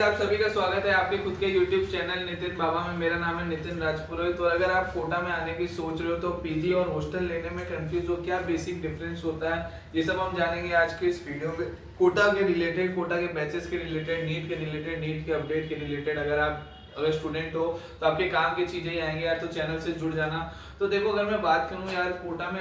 आप सभी का स्वागत है आपके खुद के YouTube चैनल नितिन बाबा में। मेरा नाम है नितिन राजपुरोहित। तो अगर आप कोटा में आने की सोच रहे हो तो पीजी और हॉस्टल लेने में कंफ्यूज हो, क्या बेसिक डिफरेंस होता है, ये सब हम जानेंगे आज के इस वीडियो में। कोटा के रिलेटेड, कोटा के बैचेस के रिलेटेड, नीट के रिलेटेड, नीट के अपडेट के रिलेटेड। अगर स्टूडेंट हो तो आपके काम की चीजें ही आएंगी यार, तो चैनल से जुड़ जाना। तो देखो, अगर मैं बात करूं यार, कोटा में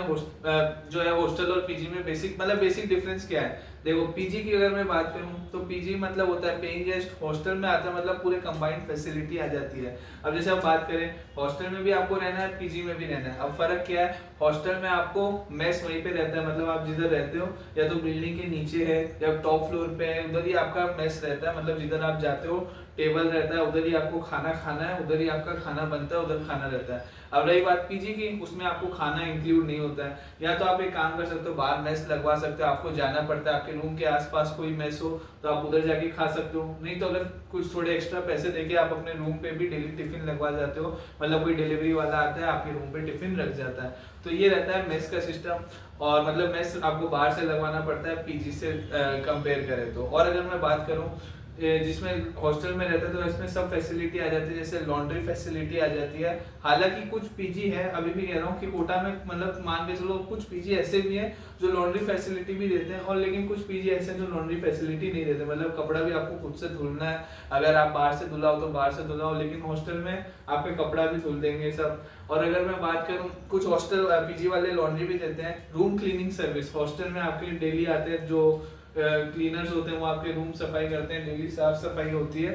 जो है हॉस्टल और पीजी में बेसिक डिफरेंस क्या है। देखो, पीजी की अगर मैं बात करूं तो पीजी मतलब होता है पेइंग गेस्ट, हॉस्टल में आता है मतलब पूरे कंबाइंड फैसिलिटी आ जाती है। अब जैसे हम बात करें, हॉस्टल में भी आपको रहना है, पीजी में भी रहना है। अब फर्क क्या है, हॉस्टल में आपको मेस वहीं पे रहता है, मतलब आप जिधर रहते हो या तो बिल्डिंग के नीचे है या टॉप फ्लोर पे है, उधर ही आपका मेस रहता है। मतलब जिधर आप जाते हो टेबल रहता है, उधर ही आपको खाना खाना है, उधर ही आपका खाना बनता है, उधर खाना रहता है। अब रही बात पीजी की, उसमें आपको खाना इंक्लूड नहीं होता है। या तो आप एक काम कर सकते हो, बाहर मेस लगवा सकते हो, आपको जाना पड़ता है, आपके रूम के आसपास कोई मेस हो तो आप उधर जाके खा सकते हो। नहीं तो अगर कुछ थोड़े एक्स्ट्रा पैसे देके आप अपने रूम पे भी डेली टिफिन लगवा जाते हो, मतलब कोई डिलीवरी वाला आता है आपके रूम पे टिफिन रख जाता है। तो ये रहता है मेस का सिस्टम। और मतलब मेस आपको बाहर से लगवाना पड़ता है पीजी से कंपेयर करें तो। और अगर मैं बात करूँ जिसमें हॉस्टल में रहता है तो इसमें सब फैसिलिटी आ जाती है, जैसे लॉन्ड्री फैसिलिटी आ जाती है। हालांकि कुछ पीजी है, अभी भी कह रहा हूँ कि कोटा में मतलब मान के चलो कुछ पीजी ऐसे भी हैं जो लॉन्ड्री फैसिलिटी भी देते हैं, और लेकिन कुछ पीजी ऐसे हैं जो लॉन्ड्री फैसिलिटी नहीं देते। मतलब कपड़ा भी आपको खुद से धुलना है, अगर आप बाहर से धुलाओ तो बाहर से धुलाओ, लेकिन हॉस्टल में आपके कपड़ा भी धुल देंगे सब। और अगर मैं बात करूँ, कुछ हॉस्टल पीजी वाले लॉन्ड्री भी देते हैं, रूम क्लीनिंग सर्विस। हॉस्टल में आपके डेली आते हैं जो क्लीनर्स होते हैं, वो आपके रूम सफाई करते हैं, डेली साफ सफाई होती है।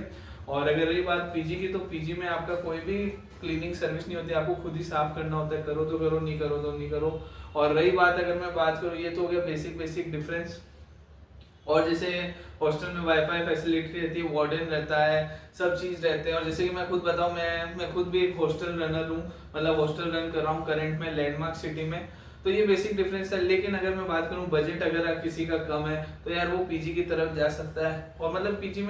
और अगर रही बात पीजी की, तो पीजी में आपका कोई भी क्लीनिंग सर्विस नहीं होती, आपको खुद ही साफ करना होता है, करो तो करो, नहीं करो तो नहीं करो। और रही बात, अगर मैं बात करूँ, ये तो हो गया बेसिक डिफरेंस। और जैसे हॉस्टल में वाईफाई फैसिलिटी रहती है, वार्डन रहता है, सब चीज रहते हैं। और जैसे कि मैं खुद बताऊं, मैं खुद भी एक हॉस्टल रनर हूँ, मतलब हॉस्टल रन कर रहा हूँ करंट में लैंडमार्क सिटी में। तो ये बेसिक डिफरेंस है। लेकिन अगर मैं बात करूँ बजट, अगर आप किसी का कम है तो यार वो पीजी की तरफ जा सकता है। और मतलब पीजी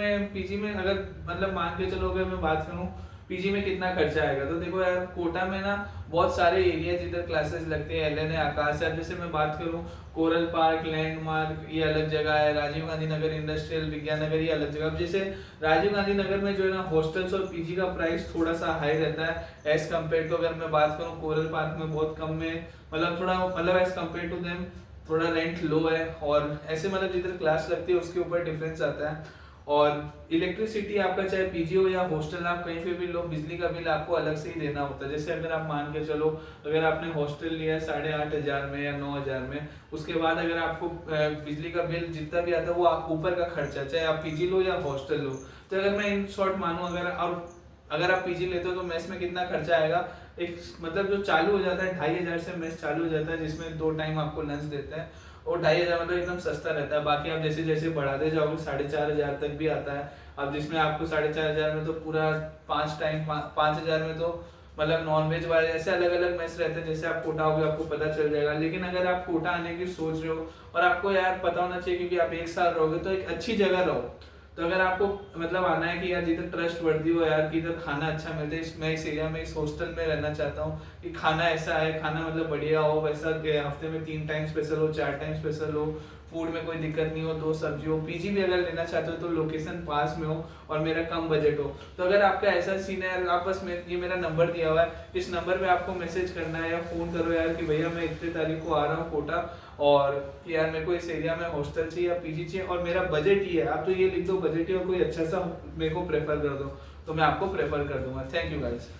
में अगर मतलब मान के चलो, अगर मैं बात करूँ पीजी में कितना खर्चा आएगा, तो देखो यार, कोटा में ना बहुत सारे एरिया जिधर क्लासेस लगते हैं, एलएन है, आकाश है। जैसे मैं बात करूँ, कोरल पार्क, लैंडमार्क, ये अलग जगह है, राजीव गांधी नगर, इंडस्ट्रियल विज्ञान नगर, ये अलग जगह। अब जैसे राजीव गांधी नगर में जो है ना, हॉस्टल्स और पीजी का प्राइस थोड़ा सा हाई रहता है एज कम्पेयर टू। अगर मैं बात करूँ कोरल पार्क में बहुत कम में, मतलब थोड़ा मतलब एज कम्पेयर टू देम थोड़ा रेंट लो है। और ऐसे मतलब जिधर क्लास लगती है उसके ऊपर डिफरेंस आता है। और इलेक्ट्रिसिटी आपका चाहे पीजी हो या हॉस्टल, आप कहीं पे भी लो, बिजली का बिल आपको अलग से ही देना होता है। जैसे अगर आप मान के चलो, अगर आपने हॉस्टल लिया है 8,500 में या 9,000 में, उसके बाद अगर आपको बिजली का बिल जितना भी आता है वो ऊपर का खर्चा, चाहे आप पीजी लो या हॉस्टल लो। तो अगर मैं इन शॉर्ट मानूं, अगर आप पीजी लेते हो तो मेस में कितना खर्चा आएगा, एक मतलब जो चालू हो जाता है 2,500 से मेस चालू हो जाता है, जिसमें 2 टाइम आपको लंच देता है। और 2,500 मतलब एकदम सस्ता रहता है। बाकी आप जैसे जैसे बढ़ाते जाओगे 4,500 तक भी आता है। अब जिसमें आपको 4,500 में तो पूरा 5 टाइम 5,000 में तो मतलब नॉन वेज वाले ऐसे अलग अलग मेस रहते हैं। जैसे आप कोटा होगे आपको पता चल जाएगा। लेकिन अगर आप कोटा आने की सोच रहे हो और आपको यार पता होना चाहिए, क्योंकि आप 1 साल रहोगे, तो एक अच्छी जगह रहो। तो अगर आपको मतलब आना है कि यार जिधर ट्रस्ट वर्दी हो यार, कि इधर खाना अच्छा मिलता है, मैं इस एरिया में इस हॉस्टल में रहना चाहता हूँ कि खाना ऐसा है, खाना मतलब बढ़िया हो, वैसा हफ्ते में 3 टाइम स्पेशल हो, 4 टाइम स्पेशल हो, फूड में कोई दिक्कत नहीं हो, 2 सब्जी हो। पीजी भी अगर लेना चाहते हो तो लोकेशन पास में हो और मेरा कम बजट हो। तो अगर आपका ऐसा सीन है यार, आप बस ये मेरा नंबर दिया हुआ है, इस नंबर पे आपको मैसेज करना है या फोन करो यार कि भैया मैं इतने तारीख को आ रहा हूँ कोटा, और कि यार मेरे को इस एरिया में हॉस्टल चाहिए या पीजी चाहिए और मेरा बजट ही है। आप तो ये लिख दो बजट ही, और कोई अच्छा सा मेरे को प्रेफर कर दो, तो मैं आपको प्रेफर कर दूंगा। Thank you guys.